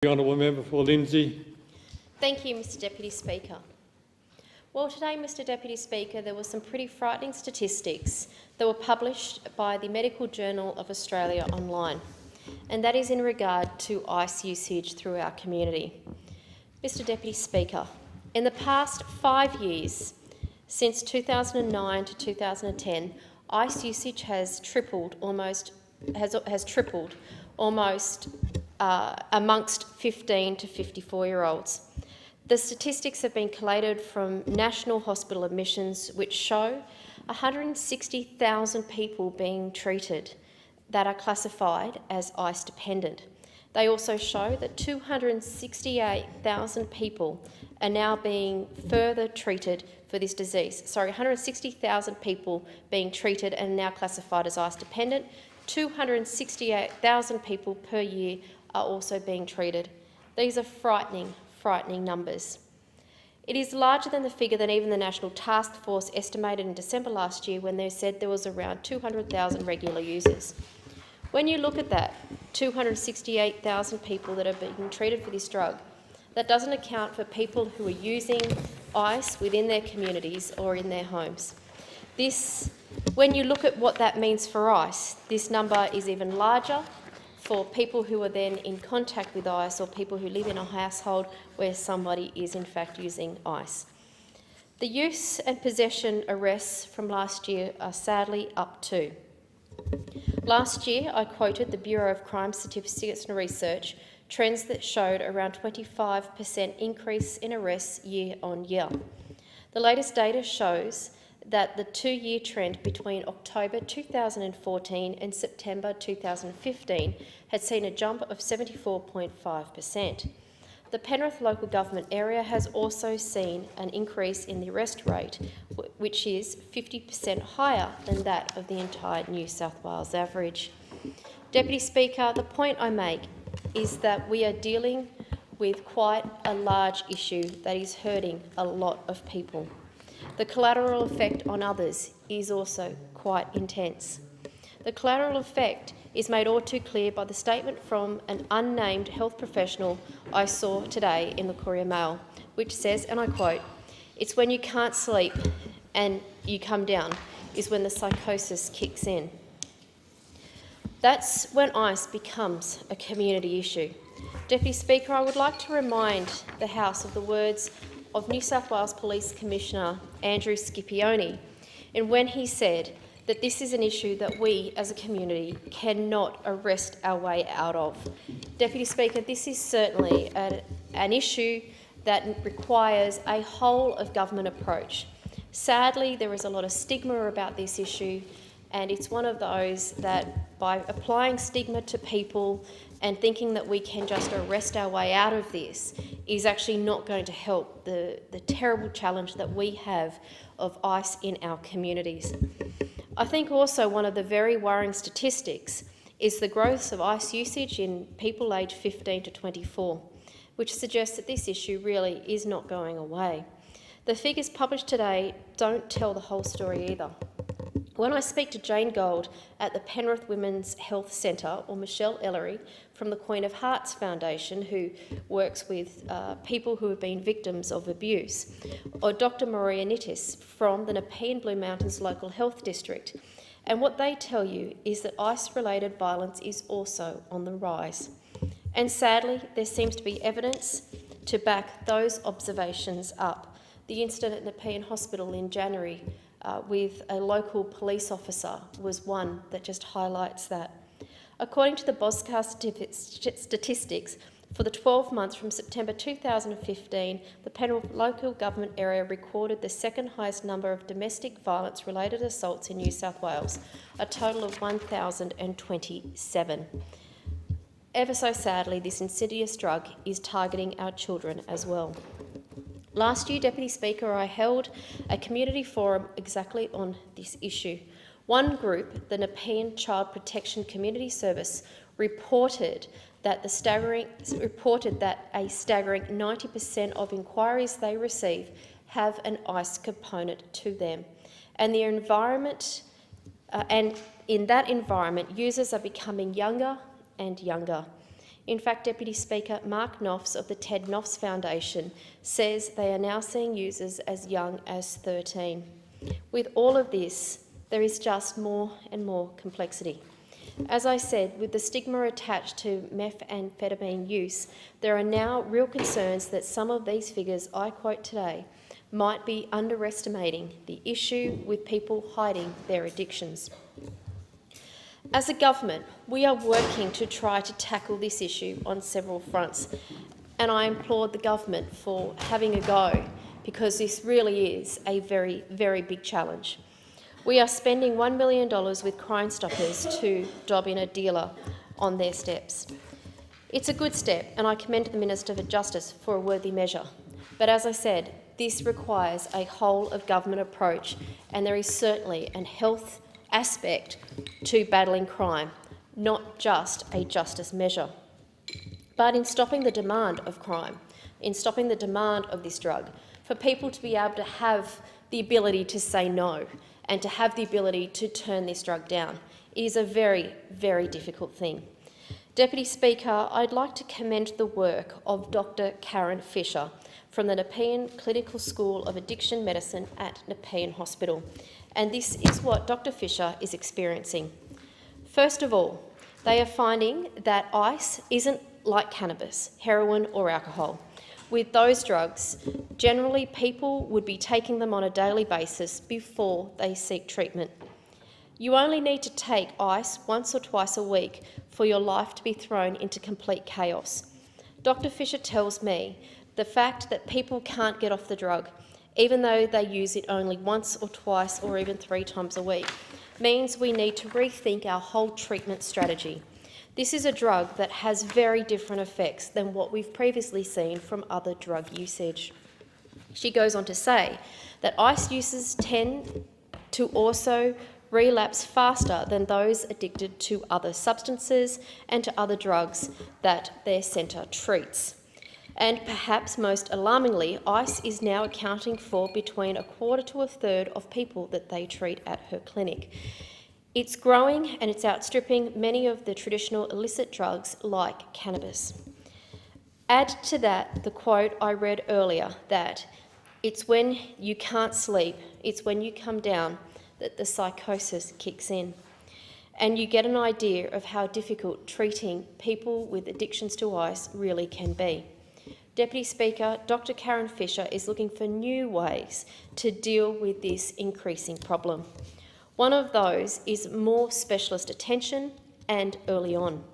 The Honourable Member for Lindsay. Thank you, Mr Deputy Speaker. Well, today, Mr Deputy Speaker, there were some pretty frightening statistics that were published by the Medical Journal of Australia online, and that is in regard to ice usage through our community. Mr Deputy Speaker, in the past 5 years, since 2009 to 2010, ice usage has tripled amongst 15 to 54-year-olds. The statistics have been collated from national hospital admissions, which show 160,000 people being treated that are classified as ice dependent. They also show that 268,000 people are now being further treated for this disease. 160,000 people being treated and now classified as ice dependent. 268,000 people per year are also being treated. These are frightening numbers. It is larger than the figure that even the National Task Force estimated in December last year, when they said there was around 200,000 regular users. When you look at that, 268,000 people that are being treated for this drug, that doesn't account for people who are using ice within their communities or in their homes. When you look at what that means for ice, this number is even larger for people who are then in contact with ice or people who live in a household where somebody is in fact using ice. The use and possession arrests from last year are sadly up too. Last year, I quoted the Bureau of Crime Statistics and Research trends that showed around 25% increase in arrests year on year. The latest data shows that the 2-year trend between October 2014 and September 2015 had seen a jump of 74.5%. The Penrith local government area has also seen an increase in the arrest rate, which is 50% higher than that of the entire New South Wales average. Deputy Speaker, the point I make is that we are dealing with quite a large issue that is hurting a lot of people. The collateral effect on others is also quite intense. The collateral effect is made all too clear by the statement from an unnamed health professional I saw today in the Courier Mail, which says, and I quote, "It's when you can't sleep and you come down is when the psychosis kicks in." That's when ice becomes a community issue. Deputy Speaker, I would like to remind the House of the words of New South Wales Police Commissioner Andrew Scipione, and when he said that this is an issue that we as a community cannot arrest our way out of. Deputy Speaker, this is certainly an issue that requires a whole of government approach. Sadly, there is a lot of stigma about this issue, and it's one of those that by applying stigma to people and thinking that we can just arrest our way out of this is actually not going to help the terrible challenge that we have of ice in our communities. I think also one of the very worrying statistics is the growth of ice usage in people aged 15 to 24, which suggests that this issue really is not going away. The figures published today don't tell the whole story either. When I speak to Jane Gold at the Penrith Women's Health Centre, or Michelle Ellery from the Queen of Hearts Foundation, who works with people who have been victims of abuse, or Dr Maria Nittis from the Nepean Blue Mountains Local Health District, and what they tell you is that ice-related violence is also on the rise. And sadly, there seems to be evidence to back those observations up. The incident at Nepean Hospital in January with a local police officer was one that just highlights that. According to the BOSCAR statistics, for the 12 months from September 2015, the Penrith local government area recorded the second highest number of domestic violence-related assaults in New South Wales, a total of 1,027. Ever so sadly, this insidious drug is targeting our children as well. Last year, Deputy Speaker, I held a community forum exactly on this issue. One group, the Nepean Child Protection Community Service, reported that a staggering 90% of inquiries they receive have an ice component to them, and the environment, and in that environment, users are becoming younger and younger. In fact, Deputy Speaker Mark Knopfs of the Ted Knopfs Foundation says they are now seeing users as young as 13. With all of this, there is just more and more complexity. As I said, with the stigma attached to methamphetamine use, there are now real concerns that some of these figures I quote today might be underestimating the issue with people hiding their addictions. As a government, we are working to try to tackle this issue on several fronts, and I applaud the government for having a go, because this really is a very, very big challenge. We are spending $1 million with Crime Stoppers to dob in a dealer on their steps. It's a good step, and I commend the Minister for Justice for a worthy measure. But as I said, this requires a whole-of-government approach, and there is certainly a health aspect to battling crime, not just a justice measure. But in stopping the demand of crime, in stopping the demand of this drug, for people to be able to have the ability to say no and to have the ability to turn this drug down is a very, very difficult thing. Deputy Speaker, I'd like to commend the work of Dr. Karen Fisher from the Nepean Clinical School of Addiction Medicine at Nepean Hospital, and this is what Dr. Fisher is experiencing. First of all, they are finding that ice isn't like cannabis, heroin or alcohol. With those drugs, generally people would be taking them on a daily basis before they seek treatment. You only need to take ice once or twice a week for your life to be thrown into complete chaos. Dr. Fisher tells me the fact that people can't get off the drug, even though they use it only once or twice or even 3 times a week, means we need to rethink our whole treatment strategy. This is a drug that has very different effects than what we've previously seen from other drug usage. She goes on to say that ice users tend to also relapse faster than those addicted to other substances and to other drugs that their centre treats. And perhaps most alarmingly, ice is now accounting for between 1/4 to 1/3 of people that they treat at her clinic. It's growing and it's outstripping many of the traditional illicit drugs like cannabis. Add to that the quote I read earlier that it's when you can't sleep, it's when you come down that the psychosis kicks in. And you get an idea of how difficult treating people with addictions to ice really can be. Deputy Speaker, Dr. Karen Fisher is looking for new ways to deal with this increasing problem. One of those is more specialist attention and early on.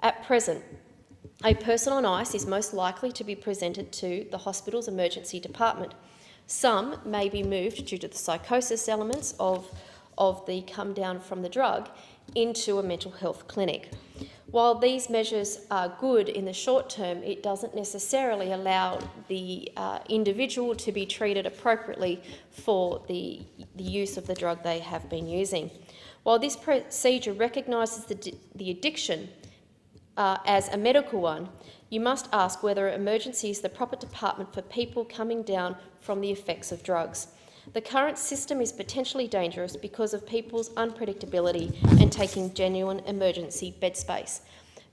At present, a person on ice is most likely to be presented to the hospital's emergency department. Some may be moved due to the psychosis elements of the come down from the drug into a mental health clinic. While these measures are good in the short term, it doesn't necessarily allow the individual to be treated appropriately for the use of the drug they have been using. While this procedure recognises the addiction as a medical one, you must ask whether emergency is the proper department for people coming down from the effects of drugs. The current system is potentially dangerous because of people's unpredictability and taking genuine emergency bed space.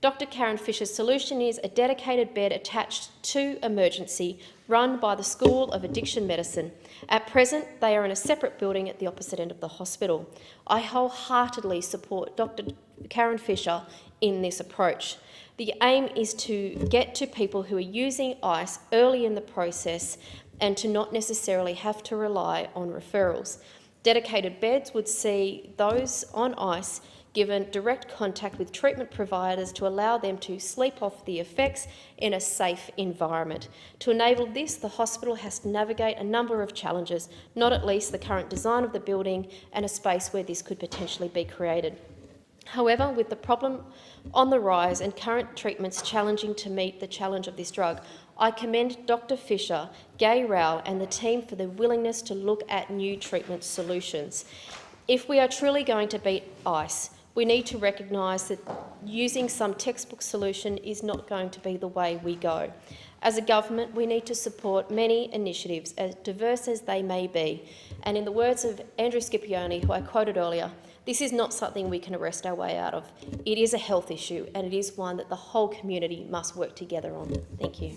Dr. Karen Fisher's solution is a dedicated bed attached to emergency run by the School of Addiction Medicine. At present, they are in a separate building at the opposite end of the hospital. I wholeheartedly support Dr. Karen Fisher in this approach. The aim is to get to people who are using ice early in the process and to not necessarily have to rely on referrals. Dedicated beds would see those on ice given direct contact with treatment providers to allow them to sleep off the effects in a safe environment. To enable this, the hospital has to navigate a number of challenges, not at least the current design of the building and a space where this could potentially be created. However, with the problem on the rise and current treatments challenging to meet the challenge of this drug, I commend Dr. Fisher, Gay Rao and the team for their willingness to look at new treatment solutions. If we are truly going to beat ice, we need to recognise that using some textbook solution is not going to be the way we go. As a government, we need to support many initiatives, as diverse as they may be. And in the words of Andrew Scipione, who I quoted earlier, This is not something we can arrest our way out of. It is a health issue, and it is one that the whole community must work together on. Thank you.